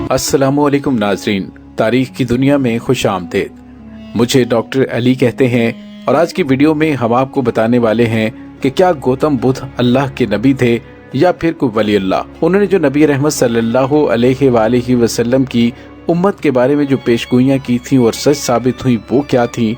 अस्सलामुअलैकुम नाजरीन, तारीख की दुनिया में खुश आमदीद। मुझे डॉक्टर अली कहते हैं और आज की वीडियो में हम आपको बताने वाले हैं कि क्या गौतम बुद्ध अल्लाह के नबी थे या फिर कोई वली अल्लाह। उन्होंने जो नबी रहमत सल्लल्लाहु अलैहि वसल्लम की उम्मत के बारे में जो पेशगोइयाँ की थी और सच साबित हुई वो क्या थी।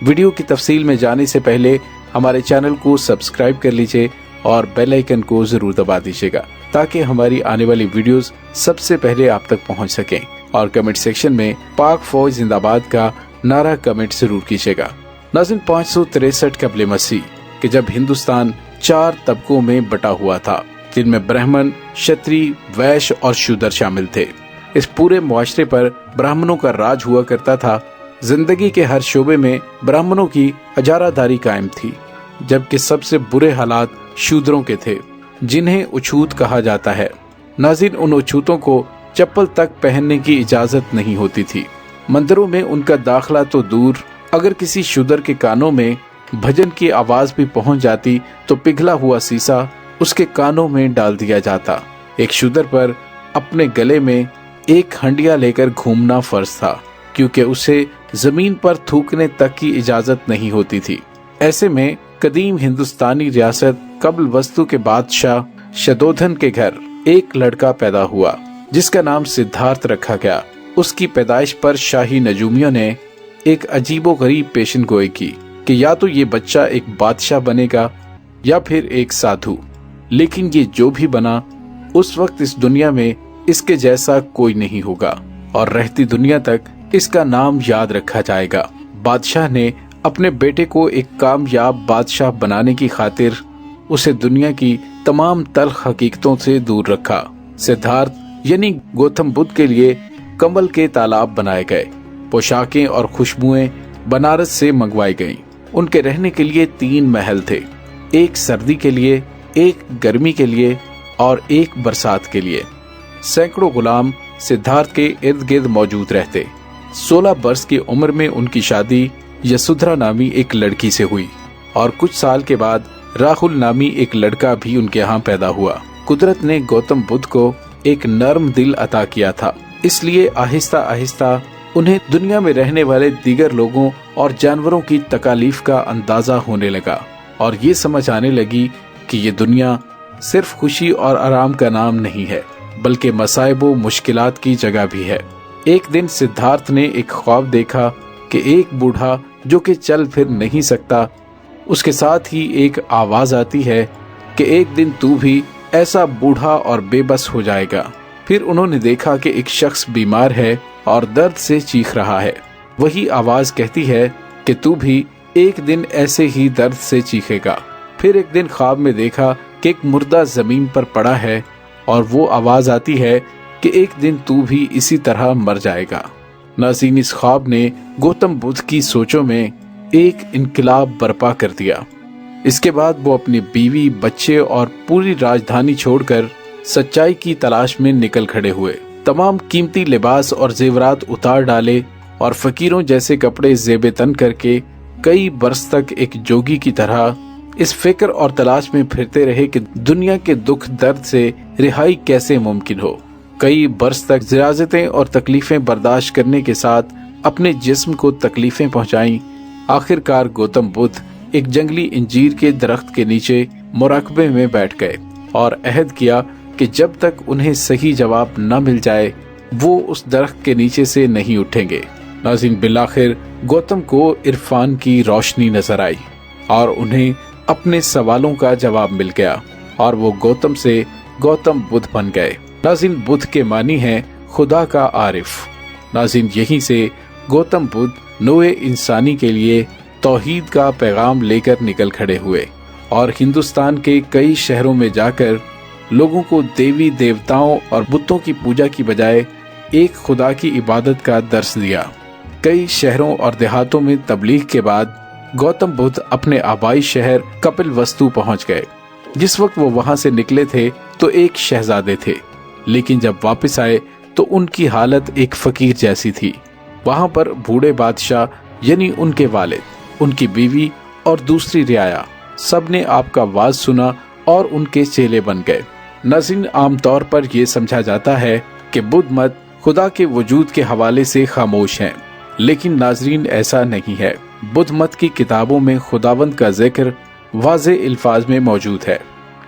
वीडियो की तफसील में जाने से पहले हमारे चैनल को सब्सक्राइब कर लीजिए और बेल आइकन को जरूर दबा दीजिएगा ताकि हमारी आने वाली वीडियोस सबसे पहले आप तक पहुंच सकें। और कमेंट सेक्शन में पाक फौज जिंदाबाद का नारा कमेंट जरूर कीजिएगा। नाज़रीन, 563 कबले मसीह कि जब हिंदुस्तान 4 तबकों में बटा हुआ था, जिनमें ब्राह्मण, क्षत्रिय, वैश्य और शूद्र शामिल थे। इस पूरे मुआशरे पर ब्राह्मणों का राज हुआ करता था। जिंदगी के हर शोबे में ब्राह्मणों की अजारादारी कायम थी, जबकि सबसे बुरे हालात शूद्रों के थे, जिन्हें अछूत कहा जाता है। नाज़रीन, उन अछूतों को चप्पल तक पहनने की इजाजत नहीं होती थी। मंदिरों में उनका दाखिला तो दूर, अगर किसी शूद्र के कानों में भजन की आवाज भी पहुंच जाती तो पिघला हुआ शीशा उसके कानों में डाल दिया जाता। एक शूद्र पर अपने गले में एक हंडिया लेकर घूमना फर्ज था, क्योंकि उसे जमीन पर थूकने तक की इजाजत नहीं होती थी। ऐसे में कदीम हिंदुस्तानी रियासत कबल वस्तु के बादशाह शदोधन के घर एक लड़का पैदा हुआ, जिसका नाम सिद्धार्थ रखा गया। उसकी पैदाइश पर शाही नजूमियों ने एक अजीबोगरीब पेशन गोई की कि या तो ये बच्चा एक बादशाह बनेगा या फिर एक साधु। लेकिन ये जो भी बना, उस वक्त इस दुनिया में इसके जैसा कोई नहीं होगा और रहती दुनिया तक इसका नाम याद रखा जाएगा। बादशाह ने अपने बेटे को एक कामयाब बादशाह बनाने की खातिर उसे दुनिया की तमाम तल्ख हकीकतों से दूर रखा। सिद्धार्थ यानी गौतम बुद्ध के लिए कमल के तालाब बनाए गए, पोशाकें और खुशबुएं बनारस से मंगवाई गईं। उनके रहने के लिए 3 महल थे, एक सर्दी के लिए, एक गर्मी के लिए और एक बरसात के लिए। सैकड़ों गुलाम सिद्धार्थ के इर्द गिर्द मौजूद रहते। 16 वर्ष की उम्र में उनकी शादी यशोधरा नामी एक लड़की से हुई और कुछ साल के बाद राहुल नामी एक लड़का भी उनके यहाँ पैदा हुआ। कुदरत ने गौतम बुद्ध को एक नर्म दिल अता किया था, इसलिए आहिस्ता आहिस्ता उन्हें दुनिया में रहने वाले दीगर लोगों और जानवरों की तकालीफ का अंदाजा होने लगा और ये समझ आने लगी कि ये दुनिया सिर्फ खुशी और आराम का नाम नहीं है, बल्कि मसाइब व मुश्किलात की जगह भी है। एक दिन सिद्धार्थ ने एक ख्वाब देखा कि एक बूढ़ा जो कि चल फिर नहीं सकता, उसके साथ ही एक आवाज आती है कि एक दिन तू भी ऐसा बूढ़ा और बेबस हो जाएगा। फिर उन्होंने देखा कि एक शख्स बीमार है और दर्द से चीख रहा है। वही आवाज कहती है कि तू भी एक दिन ऐसे ही दर्द से चीखेगा। फिर एक दिन ख्वाब में देखा कि एक मुर्दा जमीन पर पड़ा है और वो आवाज आती है कि एक दिन तू भी इसी तरह मर जाएगा। नाज़रीन, इस ख्वाब ने गौतम बुद्ध की सोचों में एक इनकलाब बर्पा कर दिया। इसके बाद वो अपनी बीवी, बच्चे और पूरी राजधानी छोड़कर सच्चाई की तलाश में निकल खड़े हुए। तमाम कीमती लिबास और जेवरात उतार डाले और फकीरों जैसे कपड़े जेबे तन करके कई बरस तक एक जोगी की तरह इस फिक्र और तलाश में फिरते रहे कि दुनिया के दुख दर्द से रिहाई कैसे मुमकिन हो। कई बरस तक जिराजतें और तकलीफें बर्दाश्त करने के साथ अपने जिस्म को तकलीफें पहुंचाईं। आखिरकार गौतम बुद्ध एक जंगली इंजीर के दरख्त के नीचे मुराकबे में बैठ गए और अहद किया कि जब तक उन्हें सही जवाब न मिल जाए वो उस दरख्त के नीचे से नहीं उठेंगे। नाज़रीन, बिलाखिर गौतम को इरफान की रोशनी नजर आई और उन्हें अपने सवालों का जवाब मिल गया और वो गौतम से गौतम बुद्ध बन गए। नाज़रीन, बुद्ध के मानी है खुदा का आरिफ। नाज़रीन, यहीं से गौतम बुद्ध नोए इंसानी के लिए तौहीद का पैगाम लेकर निकल खड़े हुए और हिंदुस्तान के कई शहरों में जाकर लोगों को देवी देवताओं और बुतों की पूजा की बजाय एक खुदा की इबादत का दर्स दिया। कई शहरों और देहातों में तबलीग के बाद गौतम बुद्ध अपने आबाई शहर कपिल वस्तु पहुंच गए। जिस वक्त वो वहां से निकले थे तो एक शहजादे थे, लेकिन जब वापस आए तो उनकी हालत एक फकीर जैसी थी। वहां पर बूढ़े बादशाह यानी उनके वालिद, उनकी बीवी और दूसरी रियाया सबने आपका वाज सुना और उनके चेले बन गए। नाज़रीन, आमतौर पर यह समझा जाता है कि बुद्ध मत खुदा के वजूद के हवाले से खामोश हैं। लेकिन नाजरीन, ऐसा नहीं है। बुद्ध मत की किताबों में खुदावंद का जिक्र वाज़े अल्फाज में मौजूद है,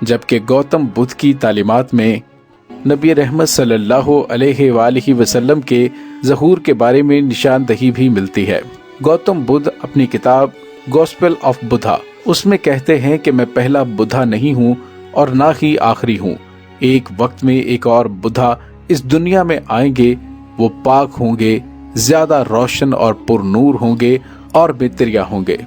जबकि गौतम बुद्ध की तालीमात में नबी रहमत सल्लल्लाहु अलैहि वसल्लम के ज़हूर के बारे में निशानदही भी मिलती है। गौतम बुद्ध अपनी किताब गॉस्पेल ऑफ बुद्धा उसमें कहते हैं कि मैं पहला बुद्धा नहीं हूँ और ना ही आखिरी हूँ। एक वक्त में एक और बुद्धा इस दुनिया में आएंगे। वो पाक होंगे, ज्यादा रोशन और पुरनूर होंगे और मित्रिया होंगे।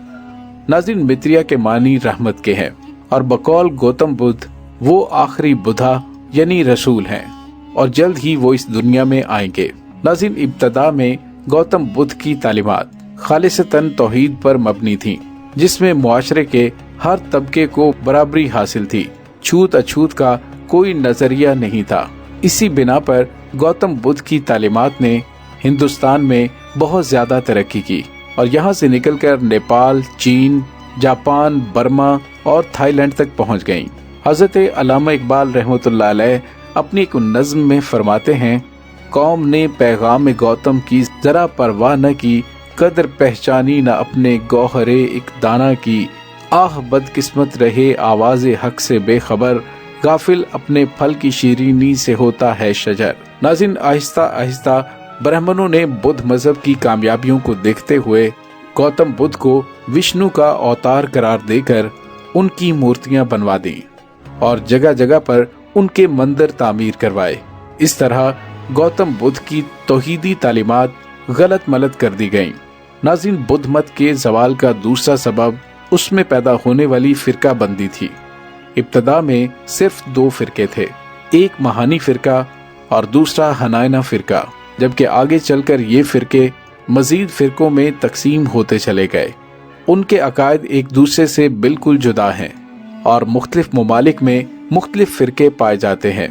नाज़रीन, मित्रिया के मानी रहमत के हैं और बकौल गौतम बुद्ध वो आखिरी बुद्धा यानी रसूल हैं और जल्द ही वो इस दुनिया में आएंगे। नाज़रीन, इब्तदा में गौतम बुद्ध की तालीमात खालिसतन तौहीद पर मबनी थी, जिसमें मुआशरे के हर तबके को बराबरी हासिल थी। छूत अछूत का कोई नजरिया नहीं था। इसी बिना पर गौतम बुद्ध की तालीमात ने हिंदुस्तान में बहुत ज्यादा तरक्की की और यहाँ से निकलकर नेपाल, चीन, जापान, बर्मा और थाईलैंड तक पहुँच गयी। हजरत अल्लामा इकबाल रहमतुल्लाह अलैह अपनी एक नज्म में फरमाते हैं, कौम ने पैगाम गौतम की जरा परवाह न की, कदर पहचानी न अपने गौहरे एक दाना की, आह बदकिस्मत रहे आवाज़े हक से बेखबर, गाफिल अपने फल की शीरीनी से होता है शजर। नाज़रीन, आहिस्ता आहिस्ता ब्राह्मणों ने बुद्ध मजहब की कामयाबियों को देखते हुए गौतम बुद्ध को विष्णु का अवतार करार देकर उनकी मूर्तियां बनवा दी और जगह जगह पर उनके मंदिर तामीर करवाए। इस तरह गौतम बुद्ध की तौहीदी तालीमात गलत मलत कर दी गईं। नाज़रीन, बुद्ध मत के जवाल का दूसरा सबब उसमें पैदा होने वाली फिरका बंदी थी। इब्तदा में सिर्फ 2 फिरके थे, एक महानी फिरका और दूसरा हनायना फिरका, जबकि आगे चलकर ये फिरके मजीद फिरकों में तकसीम होते चले गए। उनके अकायद एक दूसरे से बिल्कुल जुदा हैं और मुख्तलिफ ममालिक में मुख्तलिफ फिरके पाए जाते हैं।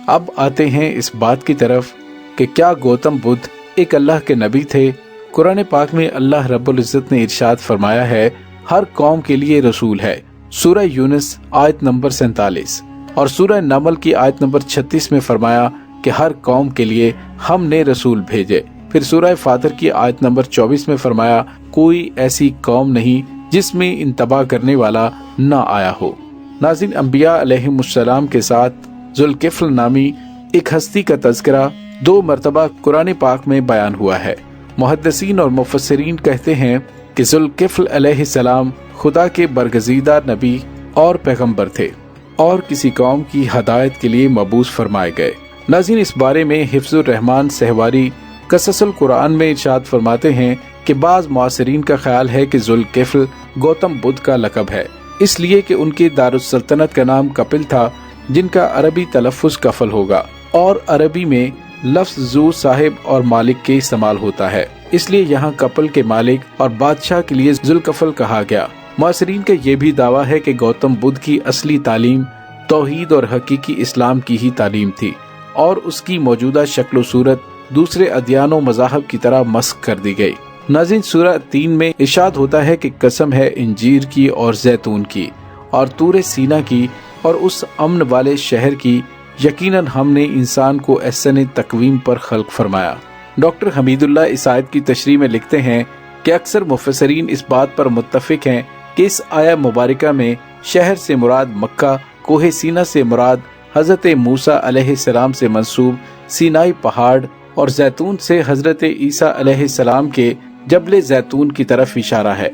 अब आते हैं इस बात की तरफ कि क्या गौतम बुद्ध एक अल्लाह के नबी थे? कुरान पाक में अल्लाह रब्बुल इज्जत ने इरशाद फरमाया है, हर कौम के लिए रसूल है। सूरह यूनुस आयत नंबर 47 और सूरह नमल की आयत नंबर 36 में फरमाया कि हर कौम के लिए हमने रसूल भेजे। फिर सूरह फातिर की आयत नंबर 24 में फरमाया, कोई ऐसी कौम नहीं जिसमें इंतबा करने वाला न आया हो। नाज़रीन, अंबिया अलैहिमुस्सलाम के साथ जुल्किफ्ल नामी एक हस्ती का तज़किरा 2 मरतबा कुरान पाक में बयान हुआ है। मुहद्दिसीन और मुफस्सिरीन कहते हैं कि जुल्किफ्ल अलैहिस्सलाम खुदा के बरगज़ीदा नबी और पैगंबर थे और किसी कौम की हदायत के लिए मबूस फरमाए गए। नाज़रीन, इस बारे में हिफ्ज़ुर रहमान सहवारी कससुल कुरान में इरशाद फरमाते हैं कि बाज़ मुआसिरीन का ख्याल है कि जुल्किफ्ल गौतम बुद्ध का लक़ब है, इसलिए कि उनकी दारुस्सल्तनत का नाम कपिल था, जिनका अरबी तलफ़्फ़ुज़ कफल होगा और अरबी में लफ्ज़ ज़ू साहिब और मालिक के इस्तेमाल होता है, इसलिए यहाँ कपल के मालिक और बादशाह के लिए जुल्कफल कहा गया। मुआसिरीन का ये भी दावा है कि गौतम बुद्ध की असली तालीम तौहीद और हकीकी इस्लाम की ही तालीम थी और उसकी मौजूदा शक्ल सूरत दूसरे अदियानों मज़ाहब की तरह मस्ख कर दी गई। नाज़रीन, सूरह 3 में इरशाद होता है कि कसम है इंजीर की और जैतून की और तूरे सीना की और उस अमन वाले शहर की, यकीनन हमने इंसान को एहसन तकवीम पर खल्क फरमाया। डॉक्टर हमीदुल्लाह इस आयत की तशरीह में लिखते हैं कि अक्सर मुफस्सिरीन इस बात पर मुत्तफिक हैं कि इस आया मुबारका में शहर से मुराद मक्का, कोहे सीना से मुराद हजरत मूसा अलैहिस्सलाम से मंसूब सीनाई पहाड़ और जैतून से हजरत ईसा अलैहिस्सलाम के जबले जैतून की तरफ इशारा है।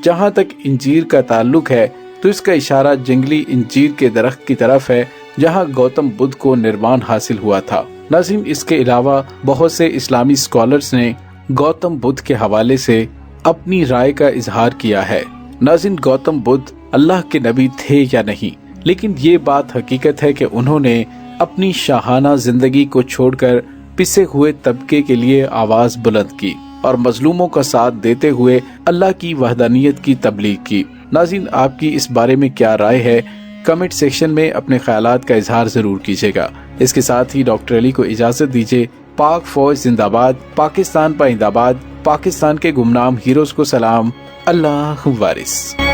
जहाँ तक इंजीर का ताल्लुक है तो इसका इशारा जंगली इंजीर के दरख्त की तरफ है, जहाँ गौतम बुद्ध को निर्वाण हासिल हुआ था। नाज़रीन, इसके अलावा बहुत से इस्लामी स्कॉलर्स ने गौतम बुद्ध के हवाले से अपनी राय का इजहार किया है। नाज़रीन, गौतम बुद्ध अल्लाह के नबी थे या नहीं, लेकिन ये बात हकीकत है कि उन्होंने अपनी शाहाना जिंदगी को छोड़कर पिसे हुए तबके के लिए आवाज बुलंद की और मजलूमों का साथ देते हुए अल्लाह की वहदानियत की तबलीग की। नाज़रीन, आपकी इस बारे में क्या राय है? कमेंट सेक्शन में अपने ख्यालात का इजहार जरूर कीजिएगा। इसके साथ ही डॉक्टर अली को इजाजत दीजिए। पाक फौज जिंदाबाद, पाकिस्तान पाइंदाबाद, पाकिस्तान के गुमनाम हीरोज को सलाम, अल्लाह वारिस।